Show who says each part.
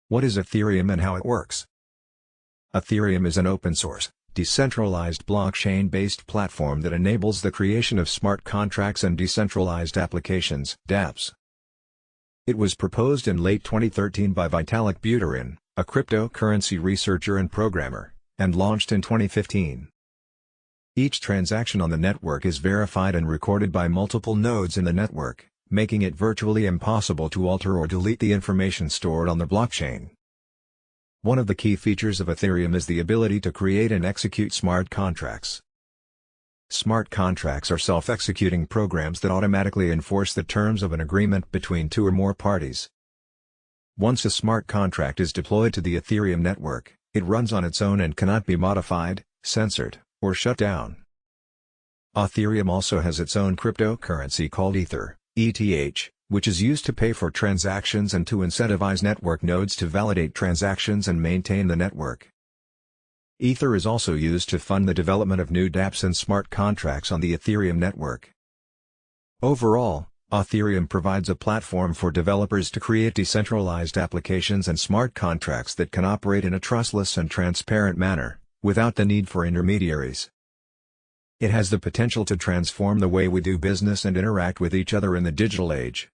Speaker 1: What is Ethereum and how it works? Ethereum is an open-source, decentralized blockchain-based platform that enables the creation of smart contracts and decentralized applications (DApps). It was proposed in late 2013 by Vitalik Buterin, a cryptocurrency researcher and programmer, and launched in 2015. Each transaction on the network is verified and recorded by multiple nodes in the network, making it virtually impossible to alter or delete the information stored on the blockchain. One of the key features of Ethereum is the ability to create and execute smart contracts. Smart contracts are self-executing programs that automatically enforce the terms of an agreement between two or more parties. Once a smart contract is deployed to the Ethereum network, it runs on its own and cannot be modified, censored, or shut down. Ethereum also has its own cryptocurrency called Ether, ETH, which is used to pay for transactions and to incentivize network nodes to validate transactions and maintain the network. Ether is also used to fund the development of new DApps and smart contracts on the Ethereum network. Overall, Ethereum provides a platform for developers to create decentralized applications and smart contracts that can operate in a trustless and transparent manner, without the need for intermediaries. It has the potential to transform the way we do business and interact with each other in the digital age.